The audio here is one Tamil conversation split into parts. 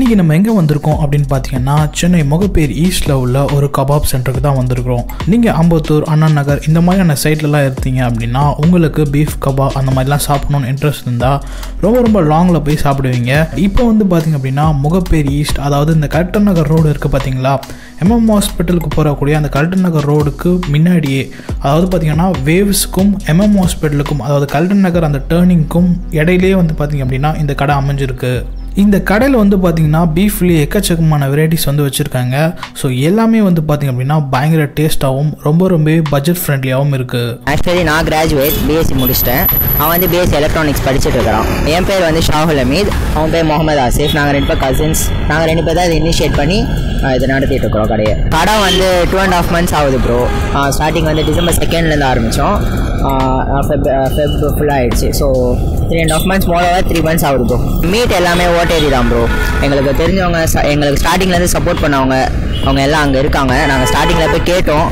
இன்னைக்கு நம்ம எங்கே வந்திருக்கோம் அப்படின்னு பார்த்தீங்கன்னா சென்னை முகப்பேர் ஈஸ்டில் உள்ள ஒரு கபாப் சென்டருக்கு தான் வந்திருக்கிறோம். நீங்கள் அம்பத்தூர், அண்ணா நகர் இந்த மாதிரியான சைட்லலாம் இருந்தீங்க அப்படின்னா உங்களுக்கு பீஃப் கபாப் அந்த மாதிரிலாம் சாப்பிடணும்னு இன்ட்ரெஸ்ட் இருந்தால் ரொம்ப லாங்கில் போய் சாப்பிடுவீங்க. இப்போ வந்து பார்த்தீங்க அப்படின்னா முகப்பேர் ஈஸ்ட், அதாவது இந்த கல்டன் நகர் ரோடு இருக்குது பார்த்தீங்களா, எம்எம் ஹாஸ்பிட்டலுக்கு போகக்கூடிய அந்த கல்டன் நகர் ரோடுக்கு முன்னாடியே, அதாவது பார்த்தீங்கன்னா வேவ்ஸ்க்கும் எம்எம் ஹாஸ்பிட்டலுக்கும், அதாவது கல்டன் நகர் அந்த டேர்னிங்க்கும் இடையிலே வந்து பார்த்தீங்க அப்படின்னா இந்த கடை அமைஞ்சிருக்கு. இந்த கடையில் வந்து பார்த்தீங்கன்னா பீஃப்லேயே எக்கச்சக்கமான வெரைட்டிஸ் வந்து வச்சுருக்காங்க. ஸோ எல்லாமே வந்து பார்த்தீங்க அப்படின்னா பயங்கர டேஸ்ட்டாகவும் ரொம்ப பட்ஜெட் ஃப்ரெண்ட்லியாகவும் இருக்குது. ஆக்சுவலி நான் கிராஜுவேட் பிஎஸ்சி முடிச்சிட்டேன். அவன் வந்து பிஎஸ்சி எலக்ட்ரானிக்ஸ் படிச்சுட்டு இருக்கிறான். என் பேர் வந்து ஷாஹுல் அமீத், அவன் பேர் முகமது ஆசிஃப். நாங்கள் 2 பேர் கசின்ஸ். நாங்கள் 2 பேர் தான் இதை இனிஷியேட் பண்ணி இதை நடத்திட்டு இருக்கிறோம் கடையை. கடை வந்து 2.5 months ஆகுது ப்ரோ. ஸ்டார்டிங் வந்து டிசம்பர் 2 ஆரம்பித்தோம். ஃபெப் ஃபுல்லாக ஆகிடுச்சு. ஸோ 3.5 months, மோரோவர் 3 months ஆகுது ப்ரோ. மீட் எல்லாமே ஓட்டேரி தான் ப்ரோ. எங்களுக்கு தெரிஞ்சவங்க, எங்களுக்கு ஸ்டார்டிங்லேருந்து சப்போர்ட் பண்ணவங்க அவங்க எல்லாம் அங்கே இருக்காங்க. நாங்கள் ஸ்டார்டிங்கில் போய் கேட்டோம்.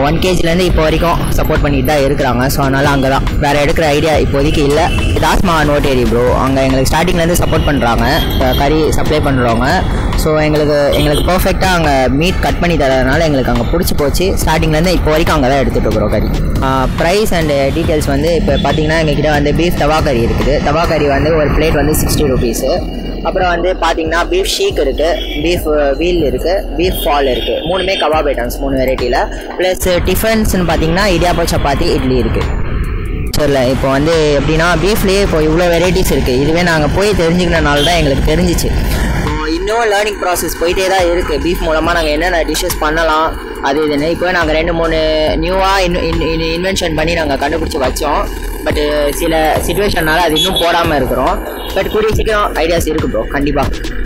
1 kgலேருந்து இப்போ வரைக்கும் சப்போர்ட் பண்ணிட்டு தான் இருக்கிறாங்க. ஸோ அதனால் அங்கே தான் வேறு எடுக்கிற ஐடியா இப்போதைக்கு இல்லை. தாஸ்மா நோட்டேரி ப்ரோ, அங்கே எங்களுக்கு ஸ்டார்டிங்லேருந்து சப்போர்ட் பண்ணுறாங்க, கறி சப்ளை பண்ணுறவங்க. ஸோ எங்களுக்கு பர்ஃபெக்டாக அங்கே மீட் கட் பண்ணி தரதுனால எங்களுக்கு அங்கே பிடிச்சி போச்சு. ஸ்டார்டிங்லேருந்து இப்போ வரைக்கும் அங்கே தான் எடுத்துகிட்டு இருக்கிறோம் கறி. ப்ரைஸ் அண்ட் டீட்டெயில்ஸ் வந்து இப்போ பார்த்தீங்கன்னா எங்ககிட்ட வந்து பீஃப் தவா கறி இருக்குது. தவா கறி வந்து ஒரு பிளேட் வந்து 60 rupees. அப்புறம் வந்து பார்த்தீங்கன்னா பீஃப் ஷீக் இருக்குது, பீஃப் வீல் இருக்குது, பீஃப் ஃபால் இருக்குது. 3மே கபாப் ஐட்டம்ஸ், 3 வெரைட்டியில். ப்ளஸ் டிஃபன்ஸ்னு பார்த்தீங்கன்னா இடியாப்பம், சப்பாத்தி, இட்லி இருக்குது. சரில இப்போ வந்து எப்படின்னா பீஃப்லேயே இப்போ இவ்வளோ வெரைட்டிஸ் இருக்குது. இதுவே நாங்கள் போய் தெரிஞ்சுக்கிறனால தான் எங்களுக்கு தெரிஞ்சிச்சு. இன்னும் லேர்னிங் ப்ராசஸ் போயிட்டே தான் இருக்குது. பீஃப் மூலமாக நாங்கள் என்னென்ன டிஷ்ஷஸ் பண்ணலாம் அது இதுன்னு இப்போ நாங்கள் 2-3 நியூவாக இன்வென்ஷன் பண்ணி நாங்கள் கண்டுபிடிச்சி வச்சோம். பட்டு சில சிச்சுவேஷனால் அது இன்னும் போடாமல் இருக்கிறோம். பட் கூடிய சீக்கிரம் ஐடியாஸ் இருக்குது ப்ரோ, கண்டிப்பாக.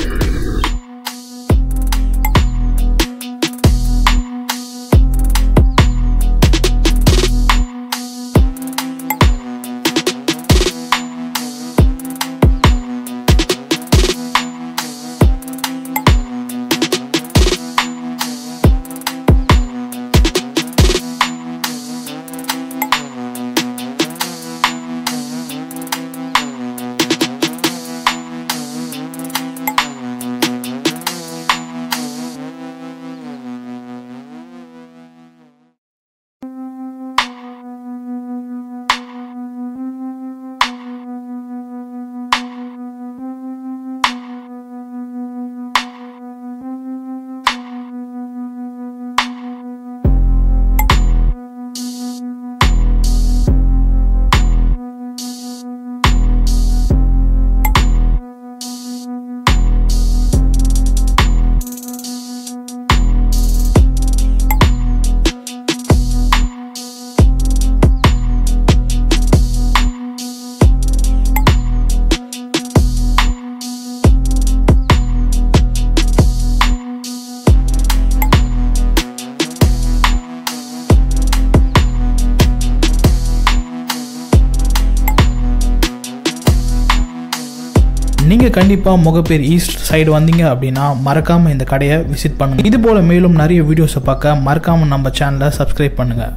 நீங்கள் கண்டிப்பாக முகப்பேர் ஈஸ்ட் சைடு வந்தீங்க அப்படின்னா மறக்காமல் இந்த கடையை விசிட் பண்ணுங்கள். இது போல் மேலும் நிறைய வீடியோஸை பார்க்க மறக்காமல் நம்ம சேனலை சப்ஸ்கிரைப் பண்ணுங்கள்.